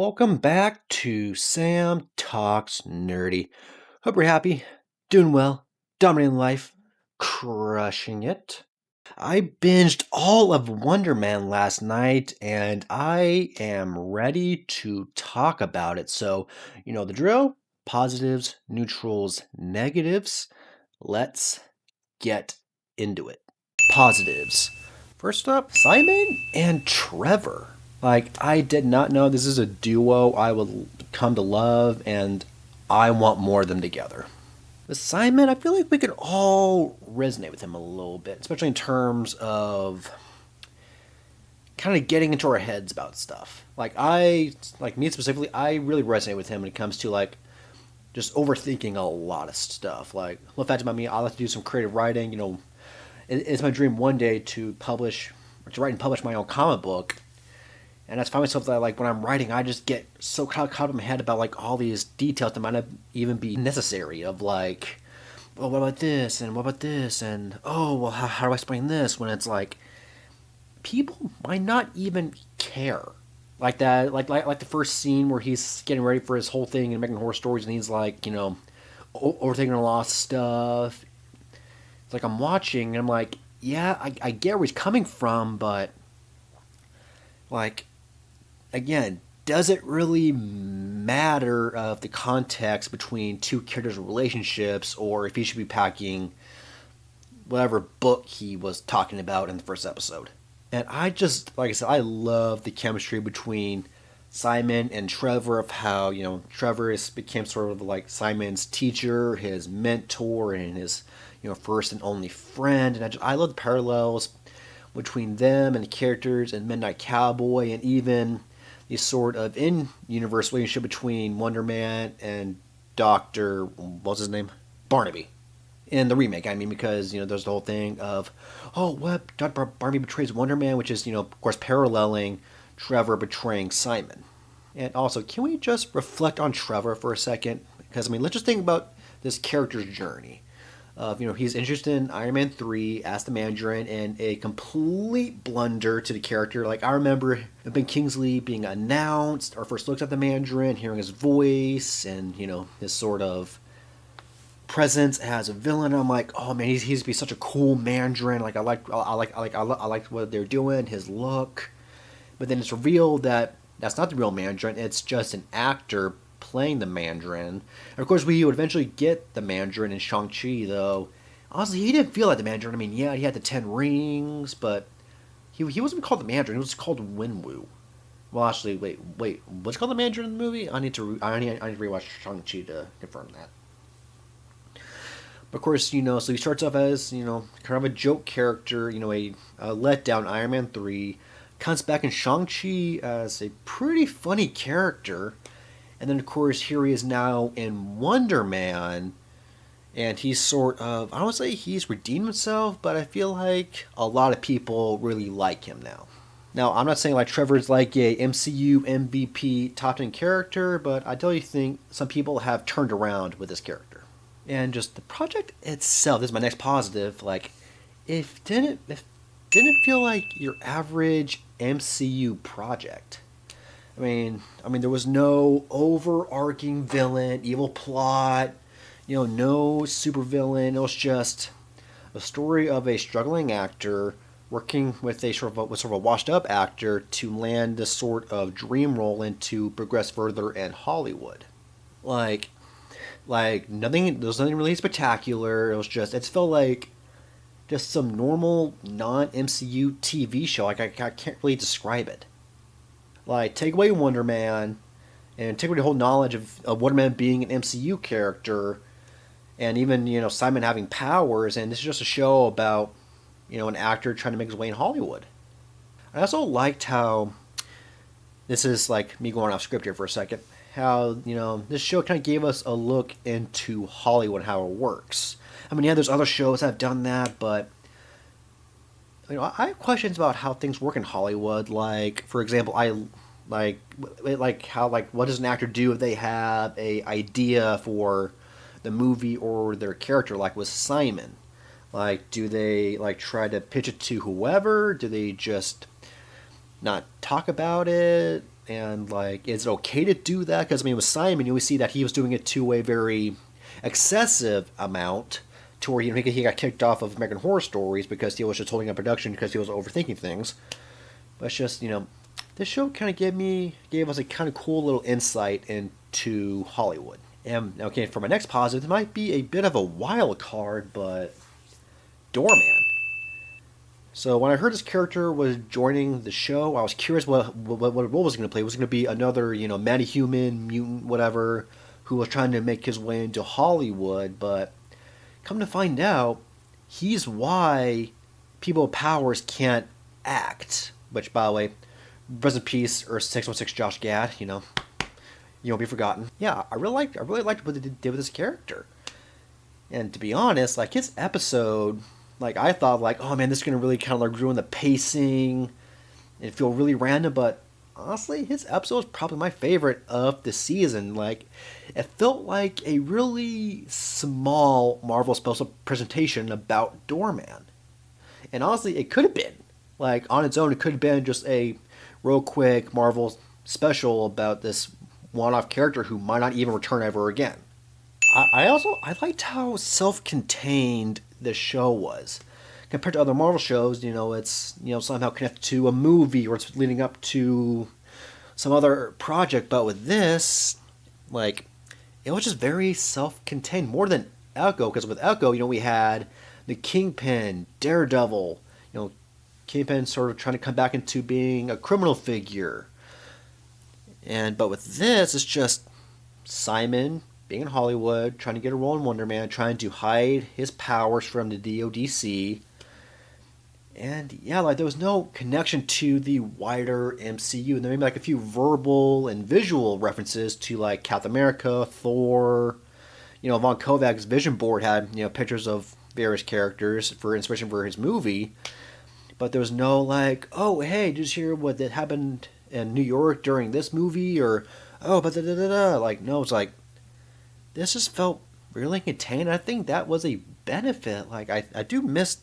Welcome back to Sam Talks Nerdy. Hope you're happy, doing well, dominating life, crushing it. I binged all of Wonder Man last night and I am ready to talk about it. So, you know the drill positives, neutrals, negatives. Let's get into it. Positives. First up, Simon and Trevor. Like, I did not know this is a duo I would come to love, and I want more of them together. With Simon, I feel like we could all resonate with him a little bit, especially in terms of kind of getting into our heads about stuff. Like me specifically, I really resonate with him when it comes to like just overthinking a lot of stuff. Like, the fact about me, I like to do some creative writing. It's my dream one day to publish, or to write and publish my own comic book. And I find myself that like when I'm writing, I just get so caught up in my head about like all these details that might not even be necessary. Of like, well, what about this and what about this and oh, well, how do I explain this? When it's like people might not even care. Like that, like the first scene where he's getting ready for his whole thing and making horror stories, and he's like, overthinking a lot of stuff. It's like I'm watching, and I'm like, yeah, I get where he's coming from, but like again, does it really matter of the context between two characters' relationships, or if he should be packing whatever book he was talking about in the first episode? And I just, like I said, I love the chemistry between Simon and Trevor, of how, Trevor became sort of like Simon's teacher, his mentor, and his, first and only friend. And I love the parallels between them and the characters in Midnight Cowboy, and even the sort of in-universe relationship between Wonder Man and Doctor, what's his name? Barnaby. In the remake, I mean, because, there's the whole thing of, oh, what? Dr. Barnaby betrays Wonder Man, which is, of course, paralleling Trevor betraying Simon. And also, can we just reflect on Trevor for a second? Because, I mean, let's just think about this character's journey. He's interested in Iron Man 3 as the Mandarin, and a complete blunder to the character. Like, I remember Ben Kingsley being announced, our first looks at the Mandarin, hearing his voice, and, his sort of presence as a villain. I'm like, oh man, he's be such a cool Mandarin. Like, I like what they're doing, his look. But then it's revealed that that's not the real Mandarin. It's just an actor playing the Mandarin. And of course, we would eventually get the Mandarin in Shang-Chi, though. Honestly, he didn't feel like the Mandarin. I mean, yeah, he had the 10 rings, but he wasn't called the Mandarin. He was called Wenwu. Well, actually, wait, what's called the Mandarin in the movie? I need to rewatch Shang-Chi to confirm that. Of course, so he starts off as, kind of a joke character, a letdown Iron Man 3, comes back in Shang-Chi as a pretty funny character, and then, of course, here he is now in Wonder Man, and he's sort of, I don't want to say he's redeemed himself, but I feel like a lot of people really like him now. Now, I'm not saying like Trevor's like a MCU MVP top 10 character, but I do think some people have turned around with this character. And just the project itself, this is my next positive, like, if didn't feel like your average MCU project. I mean, there was no overarching villain, evil plot, no super villain. It was just a story of a struggling actor working with a sort of a washed up actor to land this sort of dream role and to progress further in Hollywood. Like nothing, there was nothing really spectacular. It felt like just some normal non-MCU TV show. Like, I can't really describe it. Like, take away Wonder Man, and take away the whole knowledge of Wonder Man being an MCU character, and even, Simon having powers, and this is just a show about, an actor trying to make his way in Hollywood. I also liked how, this is like me going off script here for a second, how, this show kind of gave us a look into Hollywood, how it works. I mean, yeah, there's other shows that have done that, but I have questions about how things work in Hollywood. Like, for example, how what does an actor do if they have a idea for the movie or their character, like with Simon? Like, do they try to pitch it to whoever? Do they just not talk about it? And like, is it okay to do that? Because I mean, with Simon, you always see that he was doing it to a very excessive amount, to where he got kicked off of American Horror Stories because he was just holding up production because he was overthinking things. But it's just, this show kind of gave us a kind of cool little insight into Hollywood. And okay, for my next positive, it might be a bit of a wild card, but Doorman. So when I heard this character was joining the show, I was curious what role was going to play. Was it going to be another, metahuman, mutant, whatever, who was trying to make his way into Hollywood? But come to find out, he's why people with powers can't act. Which, by the way, rest in peace, Earth 616 Josh Gad. You won't be forgotten. Yeah, I really liked what they did with this character. And to be honest, like his episode, like I thought, like, oh man, this is gonna really kind of like ruin the pacing and feel really random. But honestly, his episode was probably my favorite of the season. Like, it felt like a really small Marvel special presentation about Doorman. And honestly, it could have been like on its own. It could have been just a real quick Marvel special about this one-off character who might not even return ever again. I liked how self-contained the show was compared to other Marvel shows. It's somehow connected to a movie or it's leading up to some other project. But with this, like, it was just very self-contained, more than Echo. Because with Echo, we had the Kingpin, Daredevil. Kingpin sort of trying to come back into being a criminal figure. But with this, it's just Simon being in Hollywood, trying to get a role in Wonder Man, trying to hide his powers from the DODC. And yeah, like there was no connection to the wider MCU. And there may be like a few verbal and visual references to like Captain America, Thor. Von Kovac's vision board had pictures of various characters for inspiration for his movie. But there was no like, oh hey, did you hear what that happened in New York during this movie? Or oh, but da. Like no, it's like this just felt really contained. I think that was a benefit. Like I do miss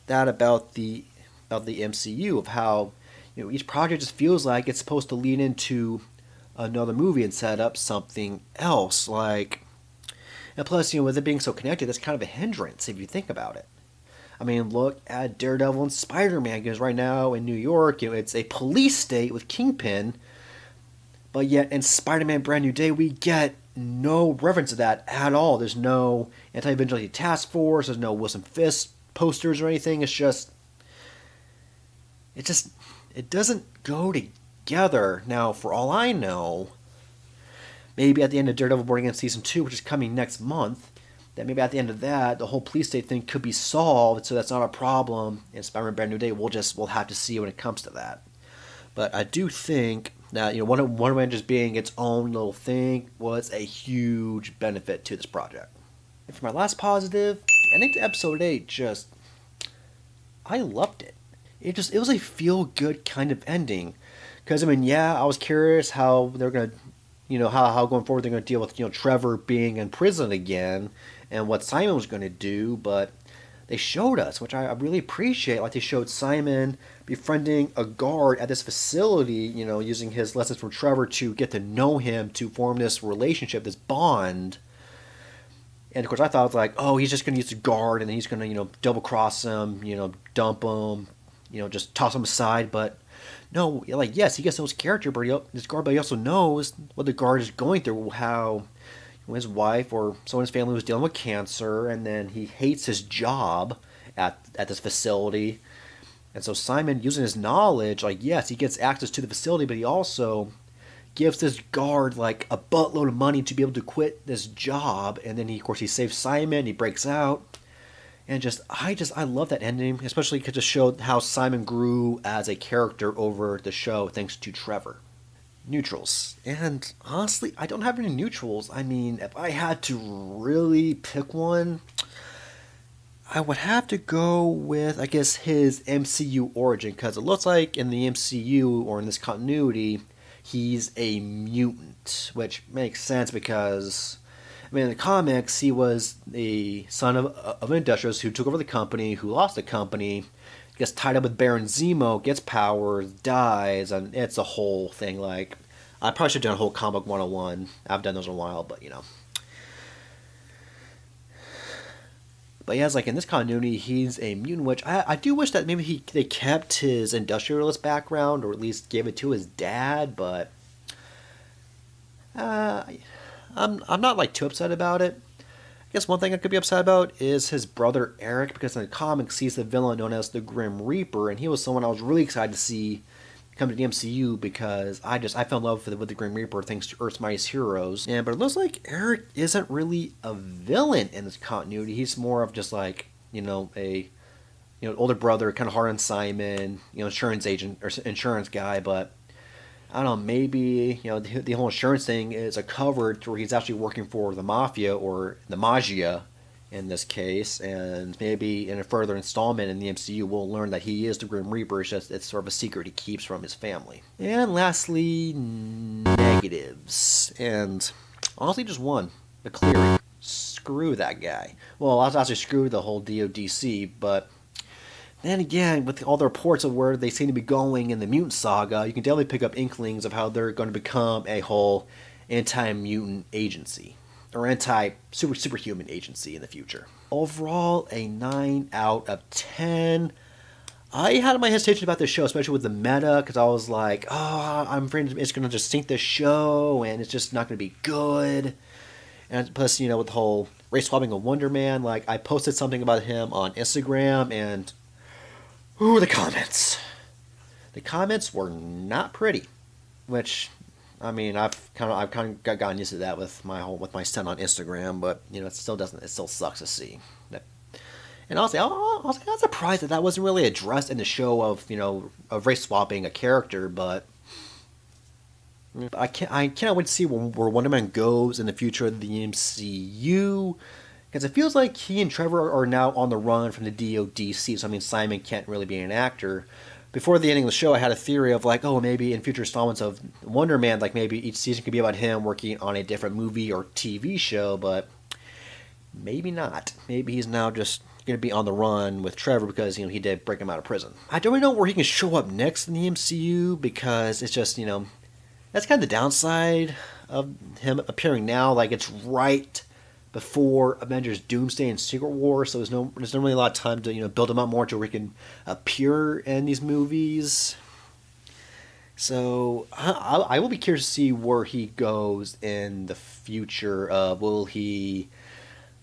that about the MCU, of how each project just feels like it's supposed to lead into another movie and set up something else. Like, and plus with it being so connected, that's kind of a hindrance if you think about it. I mean, look at Daredevil and Spider-Man, because right now in New York, it's a police state with Kingpin, but yet in Spider-Man Brand New Day, we get no reference to that at all. There's no anti-vigilante task force. There's no Wilson Fisk posters or anything. It doesn't go together. Now, for all I know, maybe at the end of Daredevil Born Again Season 2, which is coming next month, that maybe at the end of that, the whole police state thing could be solved, so that's not a problem. In Spider-Man Brand New Day, we'll have to see when it comes to that. But I do think that Wonder Man just being its own little thing was a huge benefit to this project. And for my last positive, the ending to episode 8 I loved it. It was a feel-good kind of ending. Because, I mean, yeah, I was curious how they're going to, how going forward they're going to deal with, Trevor being in prison again and what Simon was going to do, but they showed us, which I really appreciate. Like, they showed Simon befriending a guard at this facility, using his lessons from Trevor to get to know him, to form this relationship, this bond. And of course, I thought it was like, oh, he's just going to use the guard, and then he's going to, double cross him, dump him, just toss him aside. But no, like, yes, he gets those character, but this guard, but he also knows what the guard is going through, how his wife or someone in his family was dealing with cancer, and then he hates his job at this facility. And so Simon, using his knowledge, like, yes, he gets access to the facility, but he also gives this guard like a buttload of money to be able to quit this job. And then he saves Simon, he breaks out. And I love that ending, especially because it showed how Simon grew as a character over the show thanks to Trevor. Neutrals. And honestly, I don't have any neutrals. I mean, if I had to really pick one, I would have to go with, I guess, his MCU origin, because it looks like in the MCU, or in this continuity, he's a mutant, which makes sense because, I mean, in the comics, he was the son of an industrialist who took over the company, who lost the company, gets tied up with Baron Zemo, gets powers, dies, and it's a whole thing. Like, I probably should have done a whole comic 101. I've done those in a while, but But yeah, it's like in this continuity, he's a mutant, which I do wish that maybe they kept his industrialist background, or at least gave it to his dad. But uh, I'm not like too upset about it. I guess one thing I could be upset about is his brother Eric, because in the comics he's the villain known as the Grim Reaper, and he was someone I was really excited to see come to the MCU because I fell in love with the Grim Reaper thanks to Earth's Mightiest Heroes. But it looks like Eric isn't really a villain in this continuity. He's more of just like a older brother, kind of hard on Simon, insurance agent or insurance guy. But I don't know, maybe the whole insurance thing is a cover to where he's actually working for the mafia or the magia in this case, and maybe in a further installment in the MCU we'll learn that he is the Grim Reaper. It's sort of a secret he keeps from his family. And lastly, negatives, and honestly just one: McCleary. Screw that guy. Well, I was actually screw the whole DODC, but then again, with all the reports of where they seem to be going in the mutant saga, you can definitely pick up inklings of how they're going to become a whole anti-mutant agency, or anti-superhuman agency in the future. Overall, a 9 out of 10. I had my hesitation about this show, especially with the meta, because I was like, oh, I'm afraid it's going to just sink this show, and it's just not going to be good. And plus, with the whole race swapping of Wonder Man, like, I posted something about him on Instagram, and ooh, the comments. The comments were not pretty, which, I mean, I've kind of gotten used to that with my son on Instagram, but it still sucks to see. And honestly, I was kind of surprised that wasn't really addressed in the show of race swapping a character, but I cannot wait to see where Wonder Man goes in the future of the MCU. Because it feels like he and Trevor are now on the run from the DODC, so I mean Simon can't really be an actor. Before the ending of the show, I had a theory of like, oh, maybe in future installments of Wonder Man, like maybe each season could be about him working on a different movie or TV show, but maybe not. Maybe he's now just going to be on the run with Trevor because, he did break him out of prison. I don't really know where he can show up next in the MCU because it's just, that's kind of the downside of him appearing now. Like, it's right before Avengers Doomsday and Secret War, so there's not really a lot of time to build him up more to where he can appear in these movies. So I will be curious to see where he goes in the future. Will he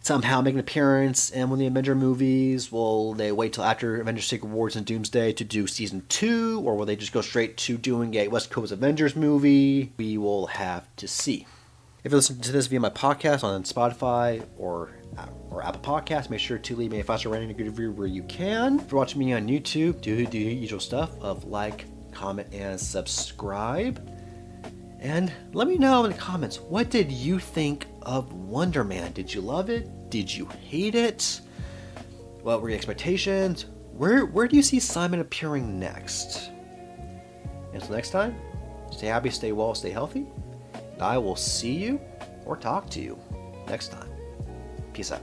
somehow make an appearance in one of the Avenger movies? Will they wait till after Avengers Secret Wars and Doomsday to do season 2, or will they just go straight to doing a West Coast Avengers movie? We will have to see. If you listen to this via my podcast on Spotify or Apple Podcasts, make sure to leave me a 5-star rating and a good review where you can. If you're watching me on YouTube, do the usual stuff of like, comment, and subscribe. And let me know in the comments, what did you think of Wonder Man? Did you love it? Did you hate it? What were your expectations? Where do you see Simon appearing next? Until next time, stay happy, stay well, stay healthy. I will see you or talk to you next time. Peace out.